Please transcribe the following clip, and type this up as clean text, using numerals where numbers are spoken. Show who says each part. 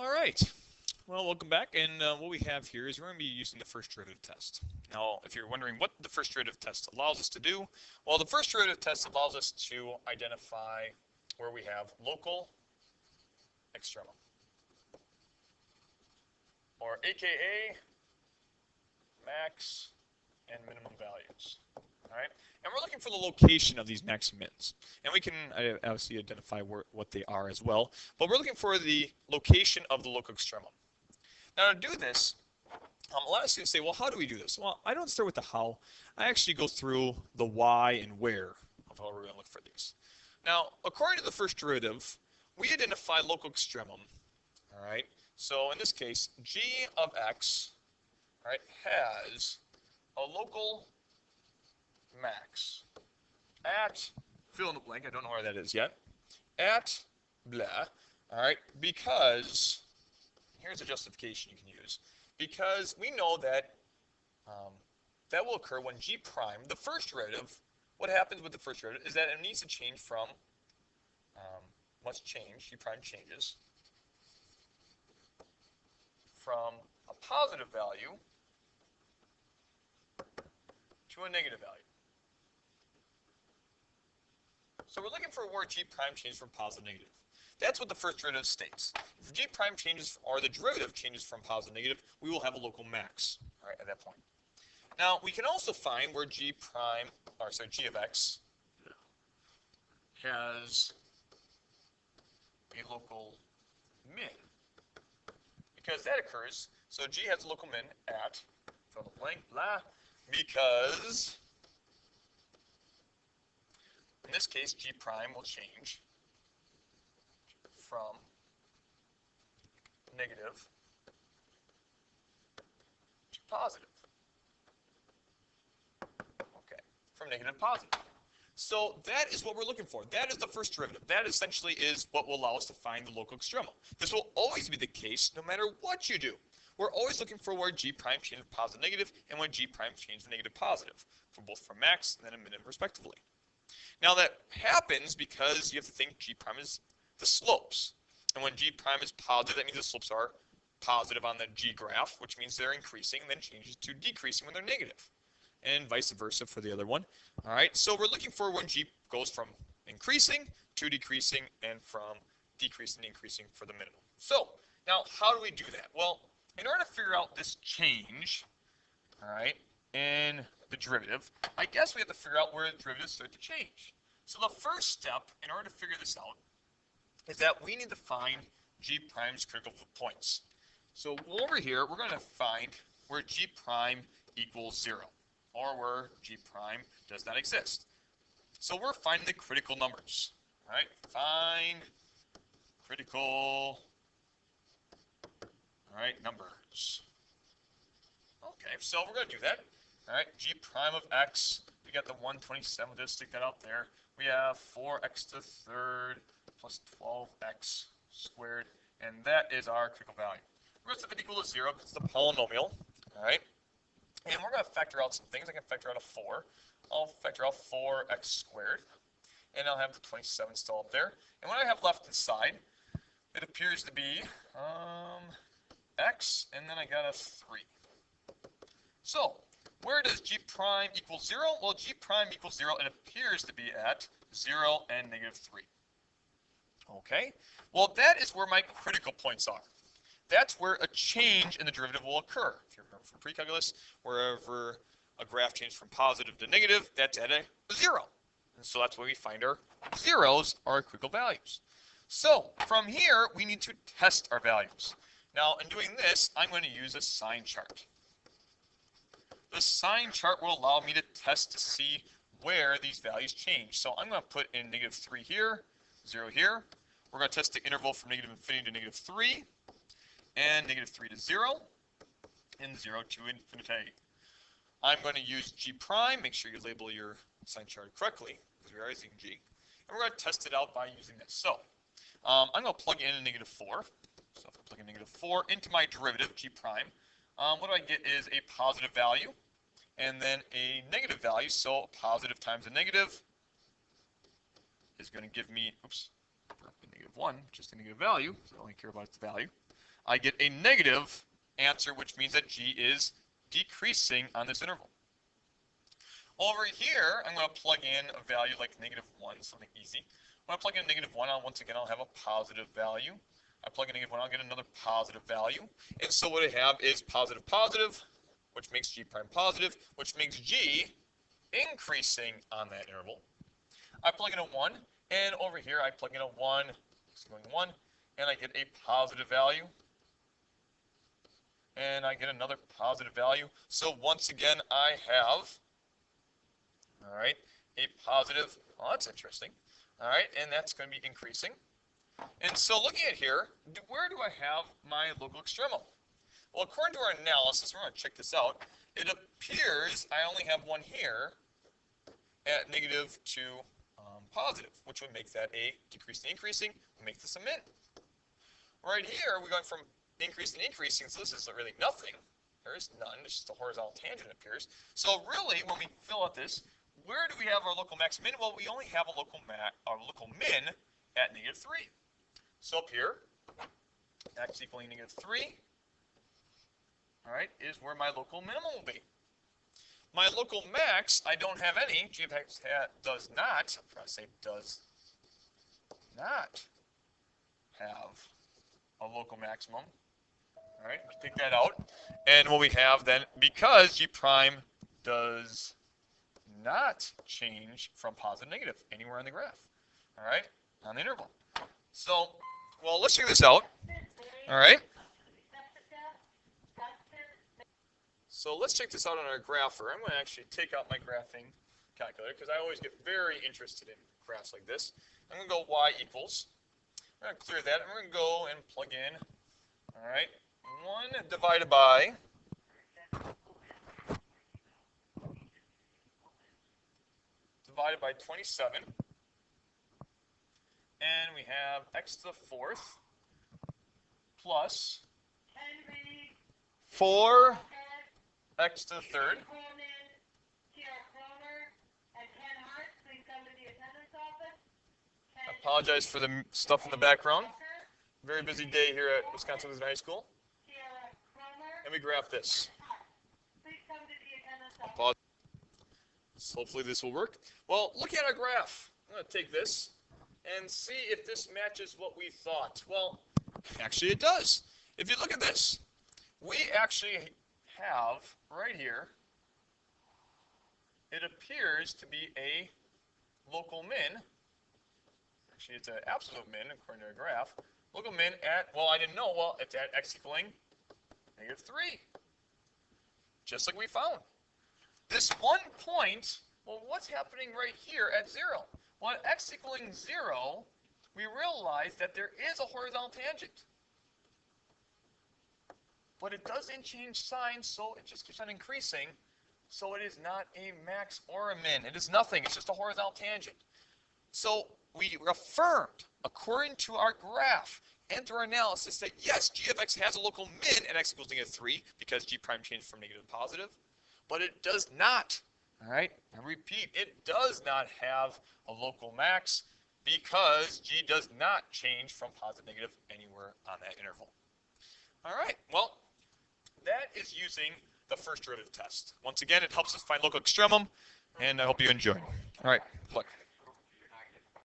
Speaker 1: All right. Well, welcome back. And what we have here is we're going to be using the first derivative test. Now, if you're wondering what the first derivative test allows us to do, well, the first derivative test allows us to identify where we have local extrema, or AKA max and minimum values. All right, and we're looking for the location of these max and mins, and we can obviously identify what they are as well. But we're looking for the location of the local extremum. Now, to do this, a lot of students say, well, how do we do this? Well, I don't start with the how. I actually go through the why and where of how we're going to look for these. Now, according to the first derivative, we identify local extremum. All right. So in this case, g of x, all right, has a local max at fill in the blank. I don't know where that is yet. At blah. All right, because here's a justification you can use. Because we know that that will occur when g prime, the first derivative, what happens with the first derivative is that it needs to change from, must change, g prime changes from a positive value to a negative value. So we're looking for where g prime changes from positive to negative. That's what the first derivative states. If g prime changes, or the derivative changes from positive to negative, we will have a local max, all right, at that point. Now, we can also find where g prime, or sorry, g of x has a local min. Because that occurs, so g has a local min at, fill in the blank, blah, because in this case, g prime will change from negative to positive. Okay, from negative to positive. So that is what we're looking for. That is the first derivative. That essentially is what will allow us to find the local extremum. This will always be the case no matter what you do. We're always looking for where g prime changes from positive to negative and when g prime changes from negative to positive, for both from max and then a minimum respectively. Now that happens because you have to think g prime is the slopes. And when g prime is positive, that means the slopes are positive on the g graph, which means they're increasing, and then changes to decreasing when they're negative. And vice versa for the other one. All right, so we're looking for when g goes from increasing to decreasing and from decreasing to increasing for the minimum. So now how do we do that? Well, in order to figure out this change, all right, in the derivative, I guess we have to figure out where the derivatives start to change. So the first step in order to figure this out is that we need to find g prime's critical points. So over here, we're going to find where g prime equals 0, or where g prime does not exist. So we're finding the critical numbers. All right, find critical, all right, numbers. Okay, so we're going to do that. All right, g prime of x, we got the 127, just stick that out there. We have 4x to the third plus 12x squared, and that is our critical value. We're going to set it equal to 0 because it's a polynomial, all right? And we're going to factor out some things. I can factor out a 4. I'll factor out 4x squared, and I'll have the 27 still up there. And what I have left inside, it appears to be x, and then I got a 3. So where does g prime equal 0? Well, g prime equals 0, it appears to be at 0 and negative 3. Okay, well, that is where my critical points are. That's where a change in the derivative will occur. If you remember from pre-calculus, wherever a graph changes from positive to negative, that's at a 0. And so that's where we find our zeros, our critical values. So from here, we need to test our values. Now, in doing this, I'm going to use a sign chart. The sign chart will allow me to test to see where these values change. So I'm going to put in negative 3 here, 0 here. We're going to test the interval from negative infinity to negative 3, and negative 3 to 0, and 0 to infinity. I'm going to use g prime. Make sure you label your sign chart correctly, because we are using g. And we're going to test it out by using this. So I'm going to plug in a negative 4. So if I plug in negative 4 into my derivative, g prime, what I get is a positive value, and then a negative value. So positive times a negative is going to give me, oops, negative 1, just a negative value, so I only care about the value. I get a negative answer, which means that G is decreasing on this interval. Over here, I'm going to plug in a value like -1, something easy. When I plug in -1, once again, I'll have a positive value. I plug in -1, I'll get another positive value. And so what I have is positive, positive, which makes G prime positive, which makes G increasing on that interval. I plug in a 1, and over here I plug in a 1, going 1, and I get a positive value. And I get another positive value. So once again, I have, all right, a positive, oh, that's interesting. All right, and that's going to be increasing. And so looking at here, where do I have my local extremum? Well, according to our analysis, we're going to check this out. It appears I only have one here at -2 positive, which would make that a decreasing, increasing, make this a min. Right here, we're going from increasing, increasing, so this is really nothing. There is none, it's just a horizontal tangent it appears. So really, when we fill out this, where do we have our local max min? Well, we only have a local min at -3. So up here, x equaling -3, all right, is where my local minimum will be. My local max, I don't have any. G of x does not, I'm trying to say does not have a local maximum. All right, let's take that out. And what we have then, because G prime does not change from positive to negative anywhere on the graph, all right, on the interval. So, well, let's check this out, all right. So let's check this out on our grapher. I'm going to actually take out my graphing calculator because I always get very interested in graphs like this. I'm going to go y equals. I'm going to clear that. I'm going to go and plug in, all right, 1 divided by divided by 27. And we have x to the 4th plus 4 x to the 3rd. I apologize for the stuff in the background. Very busy day here at Wisconsin High School. And we graph this. Pause. Hopefully this will work. Well, look at our graph. I'm going to take this and see if this matches what we thought. Well, actually it does. If you look at this, we actually have right here, it appears to be a local min. Actually, it's an absolute min according to our graph. Local min at, well, I didn't know, well, it's at x equaling -3. Just like we found. This one point, well, what's happening right here at 0? Well, at x equaling 0, we realize that there is a horizontal tangent. But it doesn't change sign, so it just keeps on increasing. So it is not a max or a min. It is nothing. It's just a horizontal tangent. So we affirmed, according to our graph and through our analysis, that yes, g of x has a local min at x equals -3 because g prime changed from negative to positive. But it does not. All right, I repeat, it does not have a local max because g does not change from positive to negative anywhere on that interval. All right, well, that is using the first derivative test. Once again, it helps us find local extremum, and I hope you enjoy. All right, look.